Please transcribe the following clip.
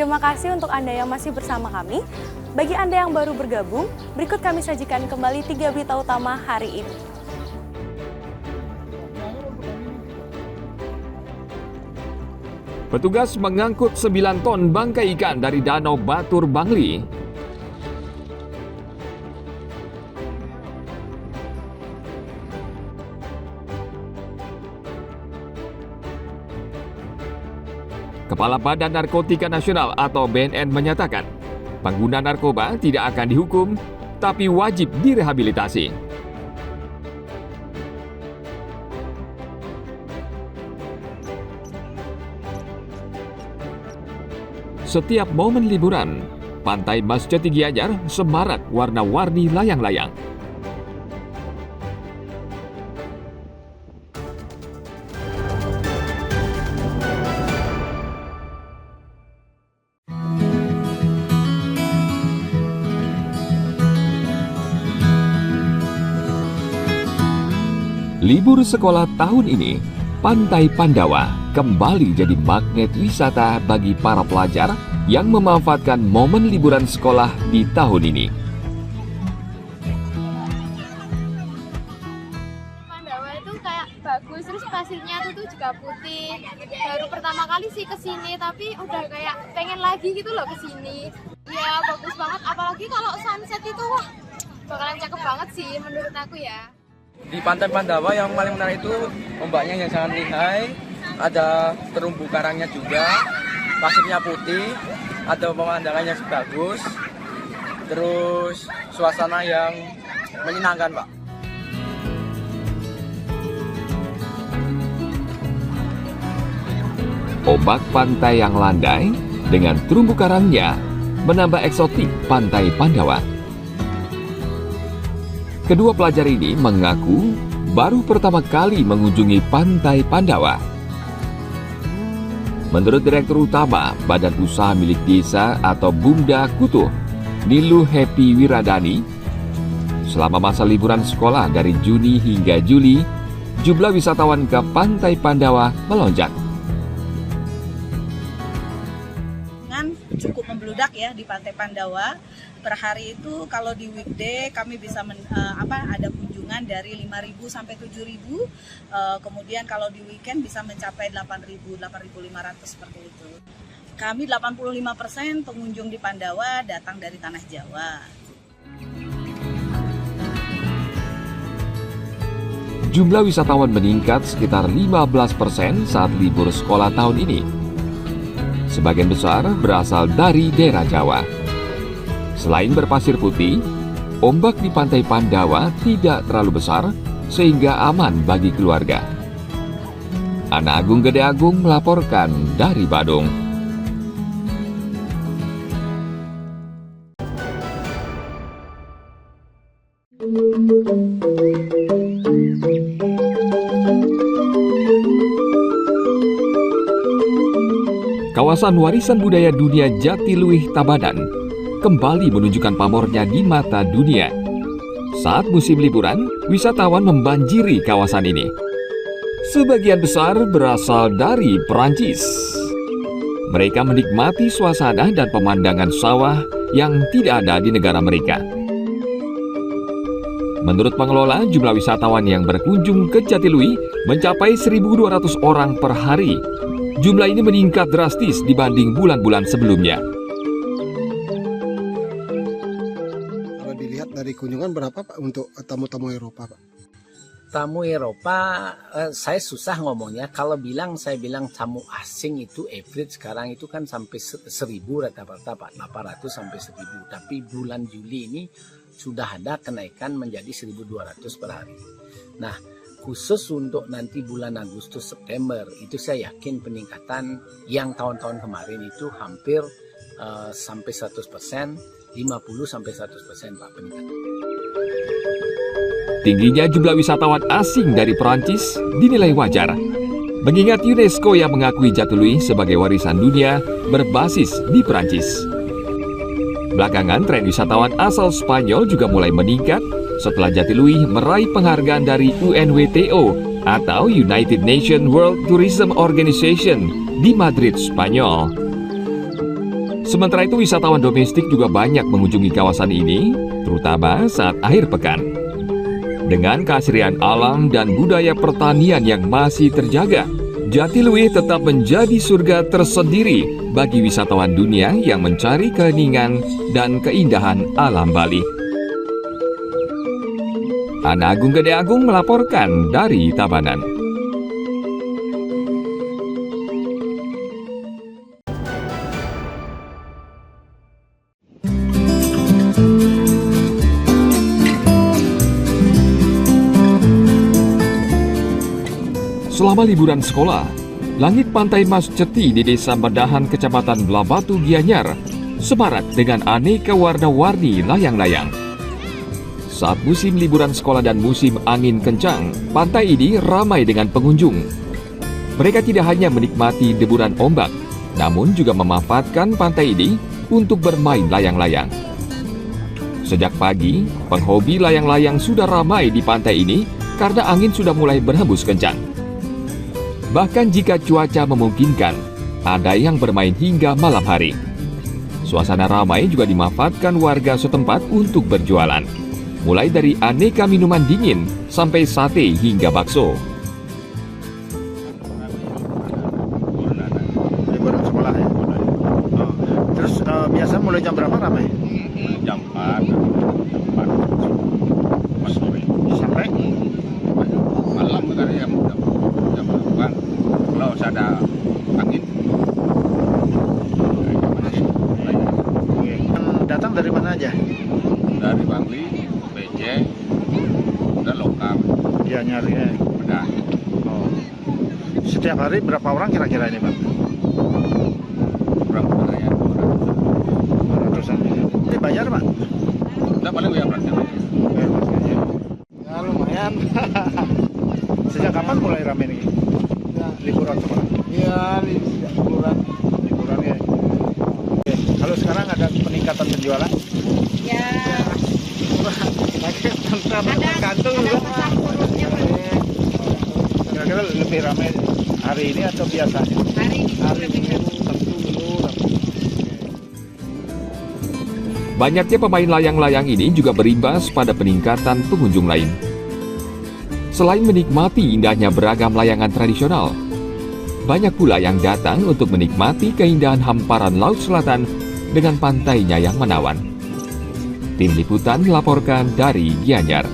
Terima kasih untuk Anda yang masih bersama kami. Bagi Anda yang baru bergabung, berikut kami sajikan kembali 3 berita utama hari ini. Petugas mengangkut 9 ton bangkai ikan dari Danau Batur Bangli. Kepala Badan Narkotika Nasional atau BNN menyatakan, pengguna narkoba tidak akan dihukum, tapi wajib direhabilitasi. Setiap momen liburan, Pantai Mas Jati Gianyar semarak warna-warni layang-layang. Libur sekolah tahun ini, Pantai Pandawa kembali jadi magnet wisata bagi para pelajar yang memanfaatkan momen liburan sekolah di tahun ini. Pandawa itu kayak bagus, terus pasirnya tuh juga putih. Baru pertama kali sih kesini, tapi udah kayak pengen lagi gitu loh kesini. Ya bagus banget, apalagi kalau sunset itu wah bakalan cakep banget sih menurut aku ya. Di Pantai Pandawa yang paling menarik itu ombaknya yang sangat lihai, ada terumbu karangnya juga, pasirnya putih, ada pemandangan yang bagus, terus suasana yang menyenangkan, Pak. Ombak pantai yang landai dengan terumbu karangnya menambah eksotik Pantai Pandawa. Kedua pelajar ini mengaku baru pertama kali mengunjungi Pantai Pandawa. Menurut Direktur Utama Badan Usaha Milik Desa atau Bumda Kutuh, Nilu Happy Wiradani, selama masa liburan sekolah dari Juni hingga Juli, jumlah wisatawan ke Pantai Pandawa melonjak. Cukup membludak ya di Pantai Pandawa. Per hari itu kalau di weekday kami bisa ada kunjungan dari 5.000 sampai 7.000. Kemudian kalau di weekend bisa mencapai 8.000, 8.500 seperti itu. Kami 85% pengunjung di Pandawa datang dari tanah Jawa. Jumlah wisatawan meningkat sekitar 15% saat libur sekolah tahun ini. Sebagian besar berasal dari daerah Jawa. Selain berpasir putih, ombak di Pantai Pandawa tidak terlalu besar sehingga aman bagi keluarga. Ana Agung Gede Agung melaporkan dari Badung. Kawasan Warisan Budaya Dunia Jatiluwih Tabanan kembali menunjukkan pamornya di mata dunia. Saat musim liburan, wisatawan membanjiri kawasan ini. Sebagian besar berasal dari Perancis. Mereka menikmati suasana dan pemandangan sawah yang tidak ada di negara mereka. Menurut pengelola, jumlah wisatawan yang berkunjung ke Jatiluwih mencapai 1.200 orang per hari. Jumlah ini meningkat drastis dibanding bulan-bulan sebelumnya. Kalau dilihat dari kunjungan berapa Pak untuk tamu-tamu Eropa Pak? Tamu Eropa, saya susah ngomongnya. Kalau saya bilang tamu asing itu average sekarang itu kan sampai 1.000 rata-rata Pak, 800 sampai 1.000. Tapi bulan Juli ini sudah ada kenaikan menjadi 1.200 per hari. Nah, khusus untuk nanti bulan Agustus September itu saya yakin peningkatan yang tahun-tahun kemarin itu hampir sampai 100%, 50 sampai 100% Pak peningkatan. Tingginya jumlah wisatawan asing dari Perancis dinilai wajar, mengingat UNESCO yang mengakui Jatiluwih sebagai warisan dunia berbasis di Perancis. Belakangan tren wisatawan asal Spanyol juga mulai meningkat setelah Jatiluwih meraih penghargaan dari UNWTO atau United Nations World Tourism Organization di Madrid, Spanyol. Sementara itu wisatawan domestik juga banyak mengunjungi kawasan ini, terutama saat akhir pekan. Dengan keasrian alam dan budaya pertanian yang masih terjaga, Jatiluwih tetap menjadi surga tersendiri bagi wisatawan dunia yang mencari keheningan dan keindahan alam Bali. Ana Agung Gede Agung melaporkan dari Tabanan. Selama liburan sekolah, langit pantai Mas Ceti di Desa Medahan, Kecamatan Blabatu, Gianyar, semarak dengan aneka warna-warni layang-layang. Saat musim liburan sekolah dan musim angin kencang, pantai ini ramai dengan pengunjung. Mereka tidak hanya menikmati deburan ombak, namun juga memanfaatkan pantai ini untuk bermain layang-layang. Sejak pagi, penghobi layang-layang sudah ramai di pantai ini karena angin sudah mulai berhembus kencang. Bahkan jika cuaca memungkinkan, ada yang bermain hingga malam hari. Suasana ramai juga dimanfaatkan warga setempat untuk berjualan. Mulai dari aneka minuman dingin sampai sate hingga bakso. Liburan sekolah ya? Oh. Terus biasa mulai jam berapa ramai? Jam 4 sore. Sampai? Malam kan jam 8. Kalau ada angin. Datang dari mana aja? Dari Bangli, BC, dan lokal. Ya nyari. Udah. Oh. Setiap hari berapa orang kira-kira ini, Bang? Berapa ya? 200-an. Ini bayar, Pak? Udah paling bayar berapa? Ya lumayan. Sejak kapan mulai rame nih? Liburan sekolah? Iya, liburan. Liburan ya. Oke. Kalau sekarang ada peningkatan penjualan? Ya, Ada kantung juga. Kira-kira lebih ramai hari ini atau biasanya? hari ini lebih Banyaknya pemain layang-layang ini juga berimbas pada peningkatan pengunjung lain. Selain menikmati indahnya beragam layangan tradisional, banyak pula yang datang untuk menikmati keindahan hamparan Laut Selatan dengan pantainya yang menawan. Tim Liputan melaporkan dari Gianyar.